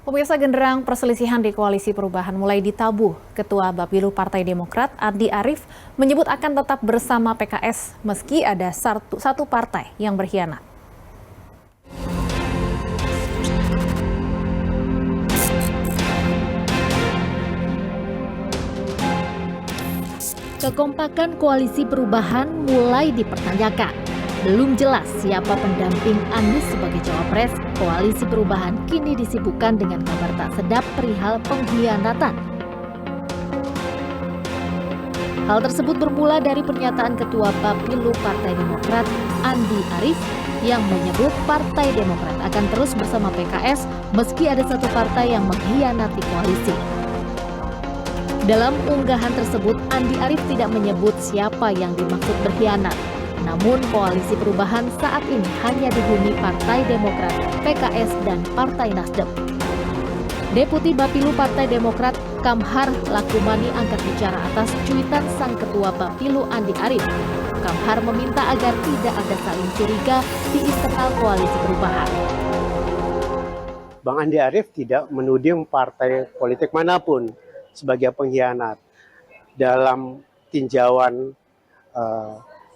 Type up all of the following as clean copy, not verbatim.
Pemirsa, genderang perselisihan di Koalisi Perubahan mulai ditabuh. Ketua Bapilu Partai Demokrat, Andi Arief, menyebut akan tetap bersama PKS meski ada satu partai yang berkhianat. Kekompakan Koalisi Perubahan mulai dipertanyakan. Belum jelas siapa pendamping Anies sebagai cawapres. Koalisi Perubahan kini disibukkan dengan kabar tak sedap perihal pengkhianatan. Hal tersebut bermula dari pernyataan Ketua Bapilu Partai Demokrat, Andi Arief, yang menyebut Partai Demokrat akan terus bersama PKS meski ada satu partai yang mengkhianati koalisi. Dalam unggahan tersebut, Andi Arief tidak menyebut siapa yang dimaksud berkhianat. Namun Koalisi Perubahan saat ini hanya dihuni Partai Demokrat, PKS, dan Partai Nasdem. Deputi Bapilu Partai Demokrat, Kamhar Lakumani, angkat bicara atas cuitan sang Ketua Bapilu Andi Arief. Kamhar meminta agar tidak ada saling curiga di internal Koalisi Perubahan. Bang Andi Arief tidak menuding partai politik manapun sebagai pengkhianat. Dalam tinjauan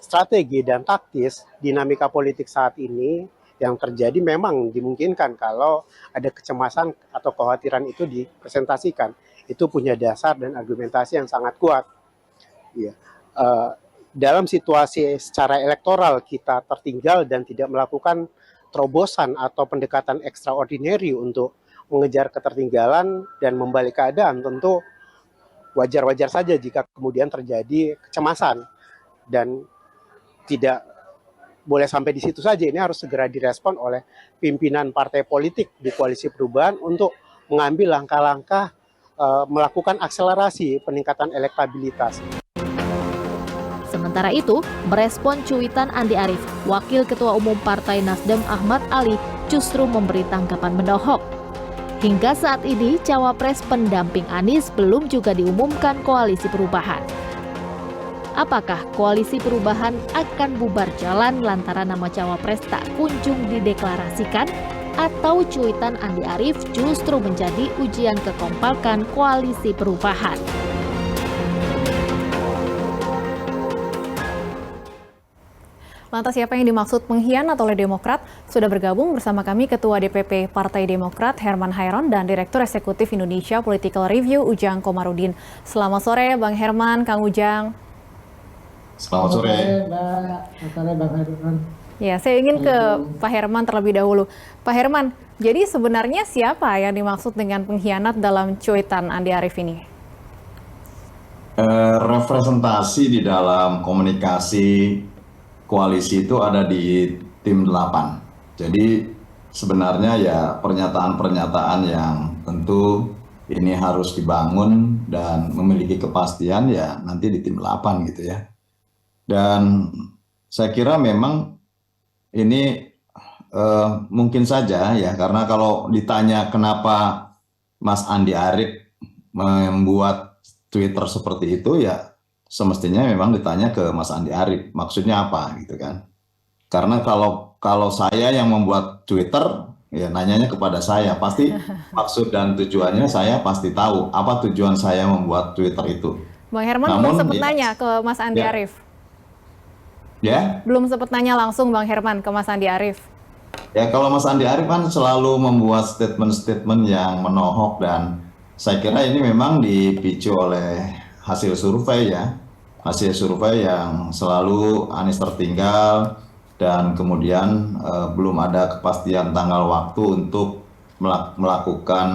strategi dan taktis, dinamika politik saat ini yang terjadi memang dimungkinkan kalau ada kecemasan atau kekhawatiran itu dipresentasikan. Itu punya dasar dan argumentasi yang sangat kuat. Ya. Dalam situasi secara elektoral kita tertinggal dan tidak melakukan terobosan atau pendekatan extraordinary untuk mengejar ketertinggalan dan membalik keadaan, tentu wajar-wajar saja jika kemudian terjadi kecemasan. Dan tidak boleh sampai di situ saja, ini harus segera direspon oleh pimpinan partai politik di Koalisi Perubahan untuk mengambil langkah-langkah melakukan akselerasi peningkatan elektabilitas. Sementara itu, merespon cuitan Andi Arief, Wakil Ketua Umum Partai Nasdem Ahmad Ali justru memberi tanggapan menohok. Hingga saat ini, cawapres pendamping Anies belum juga diumumkan Koalisi Perubahan. Apakah Koalisi Perubahan akan bubar jalan lantaran nama cawapres tak kunjung dideklarasikan? Atau cuitan Andi Arief justru menjadi ujian kekompakan Koalisi Perubahan? Lantas siapa yang dimaksud pengkhianat oleh Demokrat? Sudah bergabung bersama kami Ketua DPP Partai Demokrat Herman Hairon dan Direktur Eksekutif Indonesia Political Review Ujang Komarudin. Selamat sore Bang Herman, Kang Ujang. Selamat sore. Selamat sore Bang Herman. Ya, saya ingin ke Pak Herman terlebih dahulu. Pak Herman, jadi sebenarnya siapa yang dimaksud dengan pengkhianat dalam cuitan Andi Arief ini? Representasi di dalam komunikasi koalisi itu ada di tim 8. Jadi sebenarnya ya pernyataan-pernyataan yang tentu ini harus dibangun dan memiliki kepastian ya nanti di tim 8 gitu ya. Dan saya kira memang ini mungkin saja ya, karena kalau ditanya kenapa Mas Andi Arief membuat Twitter seperti itu ya semestinya memang ditanya ke Mas Andi Arief, maksudnya apa gitu kan. Karena kalau saya yang membuat Twitter ya nanyanya kepada saya, pasti maksud dan tujuannya saya pasti tahu apa tujuan saya membuat Twitter itu. Bang Herman belum sempat nanya ke Mas Andi Arief. Ya? Belum sempat nanya langsung Bang Herman ke Mas Andi Arief. Ya kalau Mas Andi Arief kan selalu membuat statement-statement yang menohok dan saya kira ini memang dipicu oleh hasil survei ya. Hasil survei yang selalu Anies tertinggal dan kemudian belum ada kepastian tanggal waktu untuk melakukan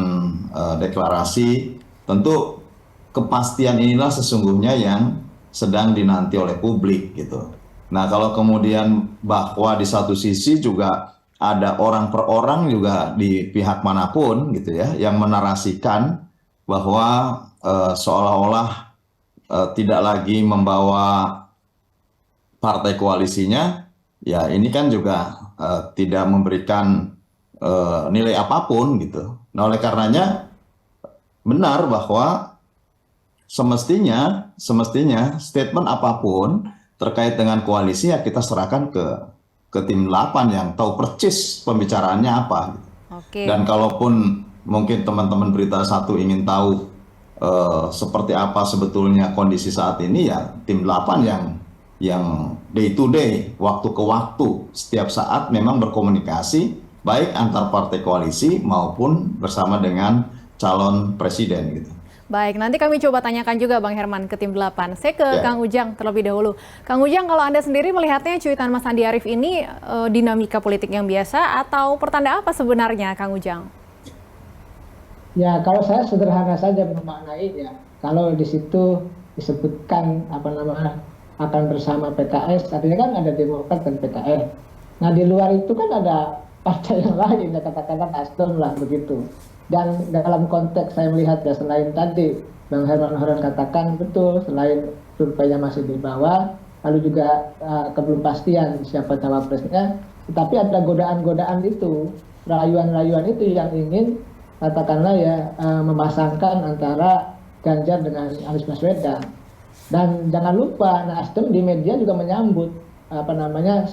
deklarasi. Tentu kepastian inilah sesungguhnya yang sedang dinanti oleh publik gitu. Nah kalau kemudian bahwa di satu sisi juga ada orang per orang juga di pihak manapun gitu ya yang menarasikan bahwa seolah-olah tidak lagi membawa partai koalisinya, ya ini kan juga tidak memberikan nilai apapun gitu. Nah oleh karenanya benar bahwa semestinya statement apapun terkait dengan koalisi ya kita serahkan ke tim 8 yang tahu persis pembicaraannya apa. Oke. Dan kalaupun mungkin teman-teman Berita Satu ingin tahu seperti apa sebetulnya kondisi saat ini, ya tim 8 yang day to day, waktu ke waktu, setiap saat memang berkomunikasi baik antar partai koalisi maupun bersama dengan calon presiden gitu. Baik, nanti kami coba tanyakan juga Bang Herman ke tim 8. Saya ke Kang Ujang terlebih dahulu. Kang Ujang, kalau Anda sendiri melihatnya cuitan Mas Andi Arief ini dinamika politik yang biasa atau pertanda apa sebenarnya, Kang Ujang? Ya, kalau saya sederhana saja memaknai ya. Kalau di situ disebutkan akan bersama PKS, artinya kan ada Demokrat dan PKS. Nah, di luar itu kan ada partai yang lain, ya katakanlah Nasdem lah begitu. Dan dalam konteks saya melihat ya, selain tadi Bang Herman katakan betul, selain surveinya masih di bawah, lalu juga kebelumpastian siapa cawapresnya, tetapi ada godaan-godaan itu, rayuan-rayuan itu yang ingin katakanlah ya memasangkan antara Ganjar dengan Anies Baswedan. Dan jangan lupa Nasdem di media juga menyambut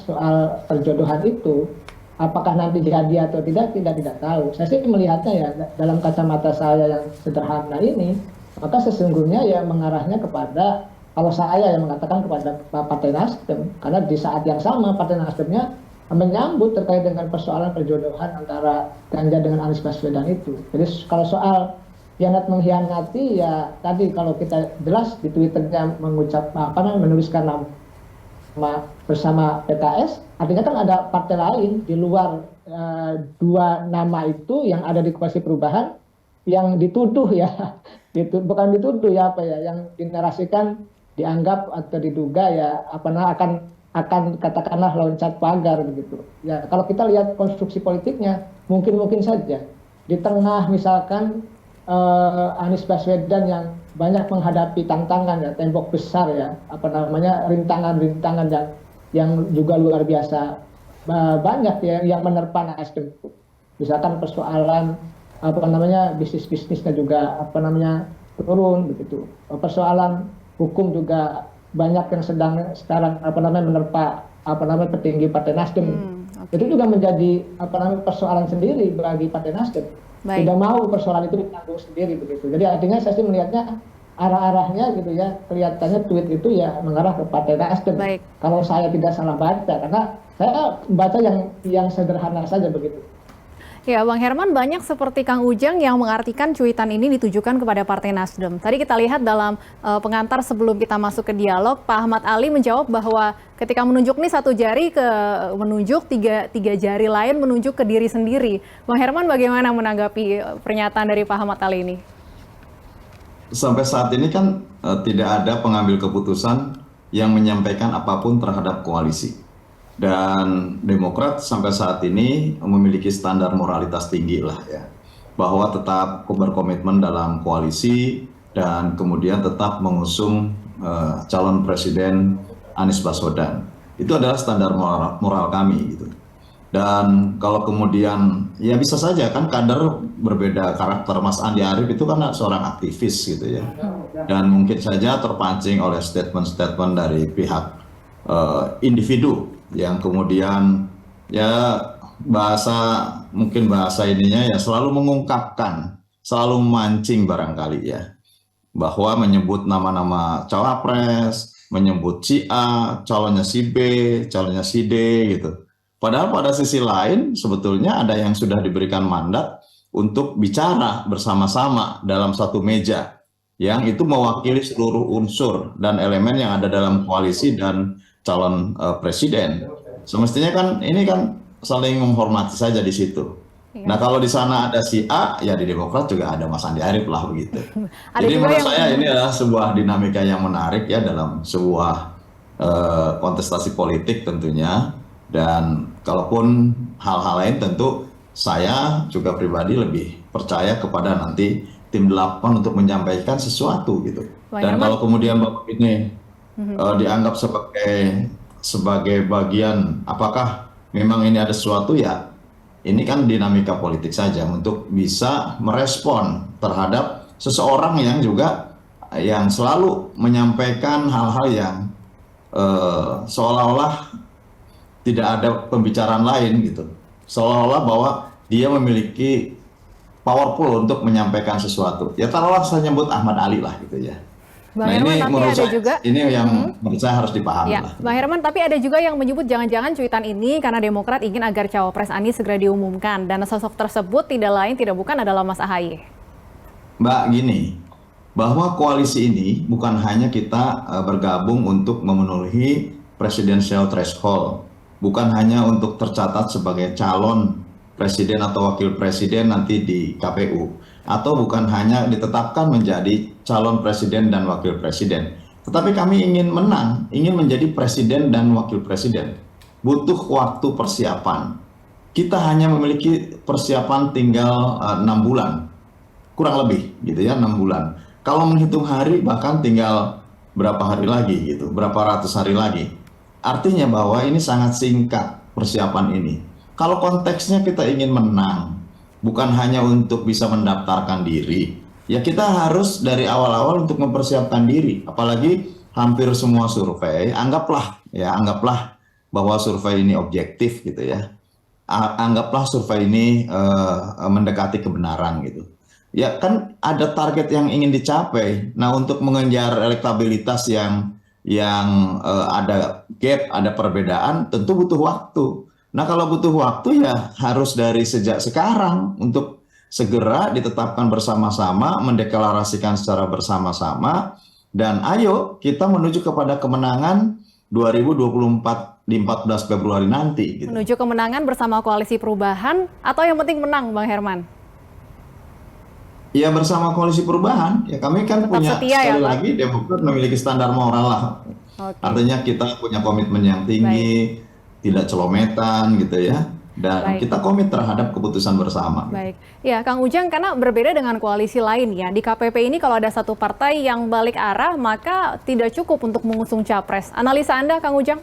soal perjodohan itu. Apakah nanti jadi atau tidak tahu. Saya sih melihatnya ya dalam kacamata saya yang sederhana ini, maka sesungguhnya ya mengarahnya kepada, kalau saya yang mengatakan kepada Partai Nasdem, karena di saat yang sama Partai Nasdemnya menyambut terkait dengan persoalan perjodohan antara Ganjar dengan Anies Baswedan itu. Jadi kalau soal khianat mengkhianati ya tadi kalau kita jelas di Twitternya menuliskan nama bersama PKS, artinya kan ada partai lain di luar dua nama itu yang ada di koalisi perubahan yang dituduh ya, bukan dituduh ya yang dinarasikan, dianggap atau diduga ya akan katakanlah loncat pagar begitu. Ya kalau kita lihat konstruksi politiknya mungkin saja di tengah misalkan Anies Baswedan yang banyak menghadapi tantangan ya, tembok besar ya, rintangan-rintangan yang juga luar biasa banyak ya yang menerpa Nasdem. Misalkan persoalan bisnisnya juga turun begitu. Persoalan hukum juga banyak yang sekarang menerpa petinggi Partai Nasdem. Itu juga menjadi persoalan sendiri bagi Partai Nasdem. Baik. Tidak mau persoalan itu ditanggung sendiri begitu. Jadi artinya saya sih melihatnya arah-arahnya gitu ya, kelihatannya tweet itu ya mengarah ke Partai Nasdem. Baik. Kalau saya tidak salah baca, karena saya baca yang sederhana saja begitu. Ya, Bang Herman, banyak seperti Kang Ujang yang mengartikan cuitan ini ditujukan kepada Partai Nasdem. Tadi kita lihat dalam pengantar sebelum kita masuk ke dialog, Pak Ahmad Ali menjawab bahwa ketika menunjuk nih satu jari menunjuk tiga jari lain menunjuk ke diri sendiri. Bang Herman, bagaimana menanggapi pernyataan dari Pak Ahmad Ali ini? Sampai saat ini kan tidak ada pengambil keputusan yang menyampaikan apapun terhadap koalisi. Dan Demokrat sampai saat ini memiliki standar moralitas tinggi lah ya, bahwa tetap berkomitmen dalam koalisi dan kemudian tetap mengusung calon presiden Anies Baswedan. Itu adalah standar moral kami gitu. Dan kalau kemudian ya bisa saja kan kader berbeda karakter. Mas Andi Arief itu kan seorang aktivis gitu ya, dan mungkin saja terpancing oleh statement-statement dari pihak individu yang kemudian ya mungkin bahasa ininya ya selalu mengungkapkan, selalu memancing barangkali ya, bahwa menyebut nama-nama cawapres, menyebut si A, calonnya si B, calonnya si D gitu. Padahal pada sisi lain sebetulnya ada yang sudah diberikan mandat untuk bicara bersama-sama dalam satu meja, yang itu mewakili seluruh unsur dan elemen yang ada dalam koalisi dan calon presiden. Semestinya kan ini kan saling menghormati saja di situ. Ya. Nah kalau di sana ada si A, ya di Demokrat juga ada Mas Andi Arief lah begitu. Jadi menurut saya ini adalah sebuah dinamika yang menarik ya dalam sebuah kontestasi politik tentunya. Dan kalaupun hal-hal lain tentu saya juga pribadi lebih percaya kepada nanti tim 8 untuk menyampaikan sesuatu gitu. Dan kalau kemudian Bapak ini dianggap sebagai bagian, apakah memang ini ada sesuatu ya, ini kan dinamika politik saja untuk bisa merespon terhadap seseorang yang juga yang selalu menyampaikan hal-hal yang seolah-olah tidak ada pembicaraan lain gitu, seolah-olah bahwa dia memiliki powerful untuk menyampaikan sesuatu. Ya taruhlah saya nyebut Ahmad Ali lah gitu ya. Bang Nah Herman, ini tapi menurut ada saya, juga ini yang menurut saya harus dipahami ya, lah. Bang Herman, tapi ada juga yang menyebut jangan-jangan cuitan ini karena Demokrat ingin agar cawapres Anies segera diumumkan dan sosok tersebut tidak lain tidak bukan adalah Mas AHY. Mbak, gini, bahwa koalisi ini bukan hanya kita bergabung untuk memenuhi presidential threshold, bukan hanya untuk tercatat sebagai calon presiden atau wakil presiden nanti di KPU, atau bukan hanya ditetapkan menjadi calon presiden dan wakil presiden. Tetapi kami ingin menang, ingin menjadi presiden dan wakil presiden. Butuh waktu persiapan. Kita hanya memiliki persiapan tinggal 6 bulan, kurang lebih gitu ya, 6 bulan. Kalau menghitung hari bahkan tinggal berapa hari lagi gitu, berapa ratus hari lagi. Artinya bahwa ini sangat singkat persiapan ini. Kalau konteksnya kita ingin menang, bukan hanya untuk bisa mendaftarkan diri, ya kita harus dari awal-awal untuk mempersiapkan diri. Apalagi hampir semua survei, anggaplah bahwa survei ini objektif gitu ya. Anggaplah survei ini mendekati kebenaran gitu. Ya kan ada target yang ingin dicapai. Nah untuk mengejar elektabilitas yang ada gap, ada perbedaan, tentu butuh waktu. Nah kalau butuh waktu ya harus dari sejak sekarang untuk segera ditetapkan bersama-sama, mendeklarasikan secara bersama-sama, dan ayo kita menuju kepada kemenangan 2024 di 14 Februari nanti. Gitu. Menuju kemenangan bersama Koalisi Perubahan atau yang penting menang, Bang Herman? Ya bersama Koalisi Perubahan, ya kami kan tetap punya setia, sekali ya, lagi Demokrat memiliki standar moral lah. Okay. Artinya kita punya komitmen yang tinggi, tidak celometan gitu ya. Dan kita komit terhadap keputusan bersama. Baik, ya Kang Ujang, karena berbeda dengan koalisi lain ya, di KPP ini kalau ada satu partai yang balik arah, maka tidak cukup untuk mengusung capres. Analisa Anda, Kang Ujang?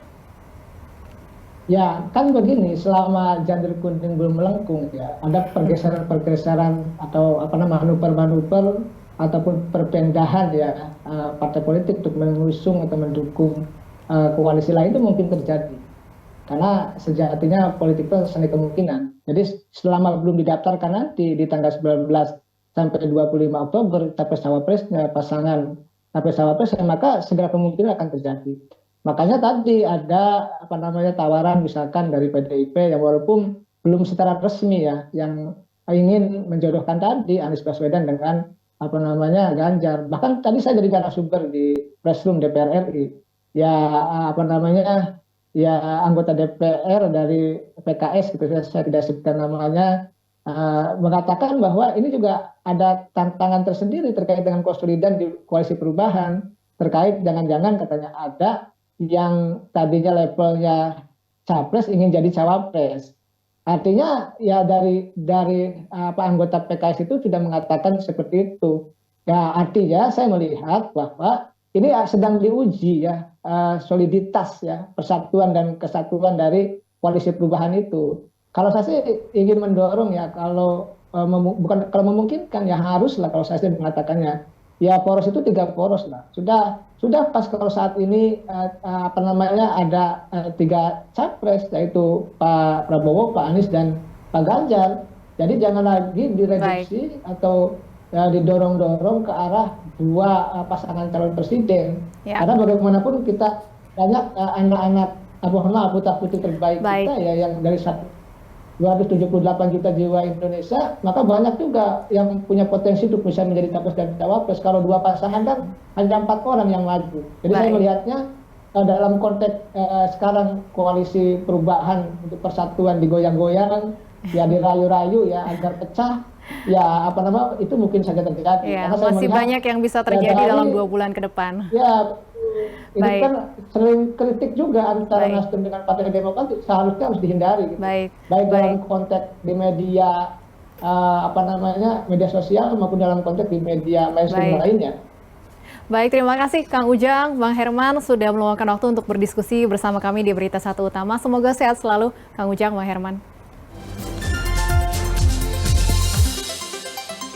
Ya, kan begini, selama janur kuning belum melengkung ya, ada pergeseran-pergeseran atau manuver-manuver ataupun perpindahan ya partai politik untuk mengusung atau mendukung koalisi lain itu mungkin terjadi. Karena sejatinya politik itu seni kemungkinan. Jadi selama belum didaftarkan nanti di tanggal 19 sampai 25 Oktober capres-cawapresnya pasangan capres-cawapres, maka segera kemungkinan akan terjadi. Makanya tadi ada tawaran misalkan dari PDIP yang walaupun belum secara resmi ya, yang ingin menjodohkan tadi Anies Baswedan dengan Ganjar. Bahkan tadi saya jadi narasumber di press room DPR RI. Ya anggota DPR dari PKS gitu, saya tidak sebutkan namanya, mengatakan bahwa ini juga ada tantangan tersendiri terkait dengan konsolidan di Koalisi Perubahan, terkait jangan-jangan katanya ada yang tadinya levelnya capres ingin jadi cawapres. Artinya ya dari anggota PKS itu sudah mengatakan seperti itu. Ya artinya saya melihat bahwa ini sedang diuji ya soliditas ya persatuan dan kesatuan dari Koalisi Perubahan itu. Kalau saya sih ingin mendorong ya kalau memungkinkan ya haruslah, kalau saya sih mengatakannya ya poros itu 3 poros lah. Sudah pas kalau saat ini ada 3 capres, yaitu Pak Prabowo, Pak Anies dan Pak Ganjar. Jadi jangan lagi direduksi atau didorong-dorong ke arah 2 pasangan calon presiden. Ya. Karena bagaimanapun kita banyak anak-anak putra-putri terbaik kita ya yang dari 278 juta jiwa Indonesia, maka banyak juga yang punya potensi untuk bisa menjadi capres dan cawapres. Kalau 2 pasangan kan hanya 4 orang yang maju. Jadi saya melihatnya dalam konteks sekarang Koalisi Perubahan untuk persatuan digoyang-goyang, ya dirayu-rayu ya agar pecah, ya itu mungkin saja terjadi. Ya, masih banyak yang bisa terjadi dalam 2 bulan ke depan. Ya, ini kan sering kritik juga antara Nasdem dengan Partai Demokrat, seharusnya harus dihindari. Gitu. Baik dalam konteks di media media sosial maupun dalam konteks di media mainstream lainnya. Baik, terima kasih Kang Ujang, Bang Herman sudah meluangkan waktu untuk berdiskusi bersama kami di Berita Satu Utama. Semoga sehat selalu Kang Ujang, Bang Herman.